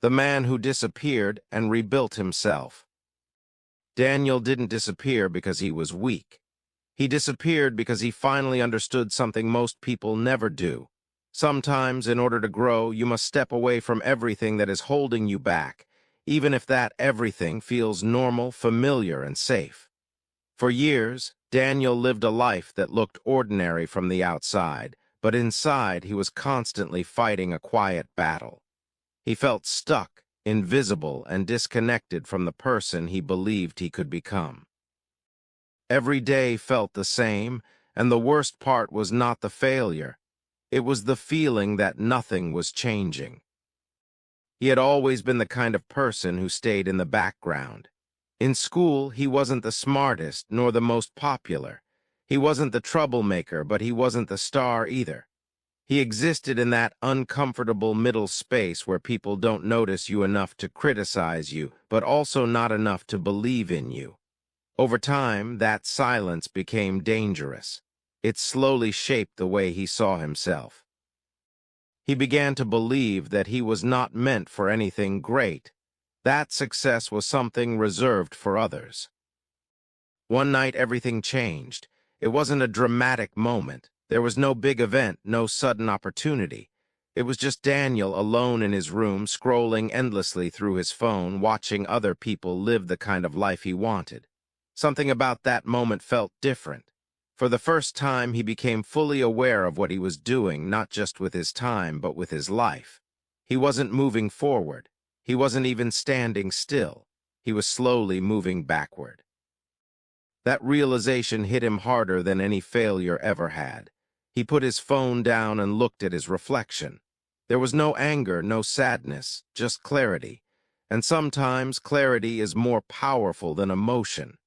the man who disappeared and rebuilt himself. Daniel didn't disappear because he was weak. He disappeared because he finally understood something most people never do. Sometimes, in order to grow, you must step away from everything that is holding you back, even if that everything feels normal, familiar, and safe. For years, Daniel lived a life that looked ordinary from the outside, but inside he was constantly fighting a quiet battle. He felt stuck, invisible, and disconnected from the person he believed he could become. Every day felt the same, and the worst part was not the failure. It was the feeling that nothing was changing. He had always been the kind of person who stayed in the background. In school, he wasn't the smartest nor the most popular. He wasn't the troublemaker, but he wasn't the star either. He existed in that uncomfortable middle space where people don't notice you enough to criticize you, but also not enough to believe in you. Over time, that silence became dangerous. It slowly shaped the way he saw himself. He began to believe that he was not meant for anything great. That success was something reserved for others. One night, everything changed. It wasn't a dramatic moment. There was no big event, no sudden opportunity. It was just Daniel alone in his room, scrolling endlessly through his phone, watching other people live the kind of life he wanted. Something about that moment felt different. For the first time, he became fully aware of what he was doing, not just with his time, but with his life. He wasn't moving forward. He wasn't even standing still. He was slowly moving backward. That realization hit him harder than any failure ever had. He put his phone down and looked at his reflection. There was no anger, no sadness, just clarity. And sometimes clarity is more powerful than emotion.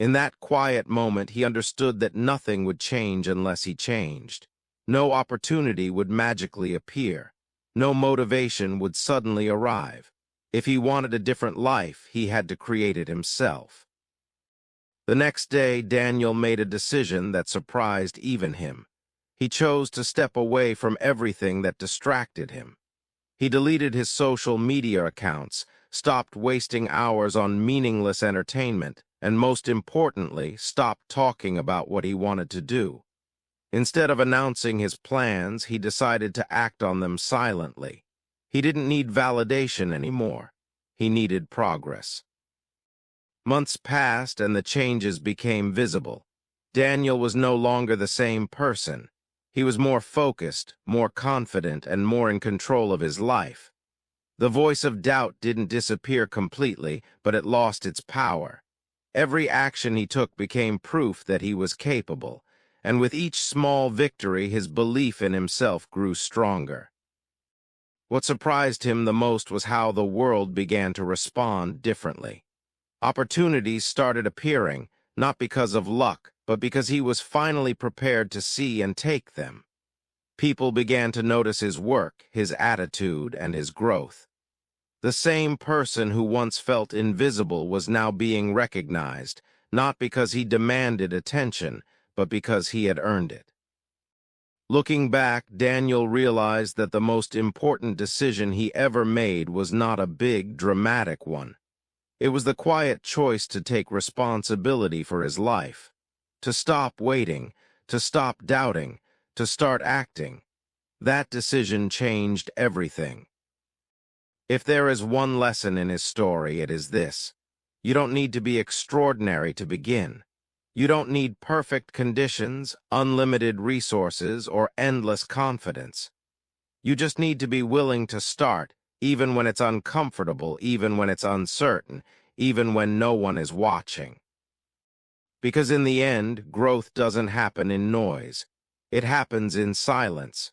In that quiet moment, he understood that nothing would change unless he changed. No opportunity would magically appear. No motivation would suddenly arrive. If he wanted a different life, he had to create it himself. The next day, Daniel made a decision that surprised even him. He chose to step away from everything that distracted him. He deleted his social media accounts, stopped wasting hours on meaningless entertainment, and most importantly, stopped talking about what he wanted to do. Instead of announcing his plans, he decided to act on them silently. He didn't need validation anymore. He needed progress. Months passed and the changes became visible. Daniel was no longer the same person. He was more focused, more confident, and more in control of his life. The voice of doubt didn't disappear completely, but it lost its power. Every action he took became proof that he was capable, and with each small victory, his belief in himself grew stronger. What surprised him the most was how the world began to respond differently. Opportunities started appearing, not because of luck, but because he was finally prepared to see and take them. People began to notice his work, his attitude, and his growth. The same person who once felt invisible was now being recognized, not because he demanded attention, but because he had earned it. Looking back, Daniel realized that the most important decision he ever made was not a big, dramatic one. It was the quiet choice to take responsibility for his life, to stop waiting, to stop doubting, to start acting. That decision changed everything. If there is one lesson in his story, it is this: you don't need to be extraordinary to begin. You don't need perfect conditions, unlimited resources, or endless confidence. You just need to be willing to start, even when it's uncomfortable, even when it's uncertain, even when no one is watching. Because in the end, growth doesn't happen in noise. It happens in silence.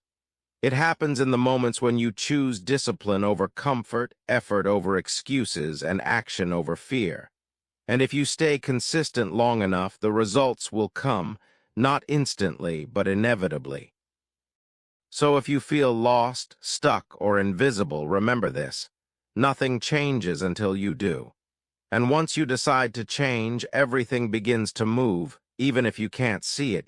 It happens in the moments when you choose discipline over comfort, effort over excuses, and action over fear. And if you stay consistent long enough, the results will come, not instantly, but inevitably. So if you feel lost, stuck, or invisible, remember this: nothing changes until you do. And once you decide to change, everything begins to move, even if you can't see it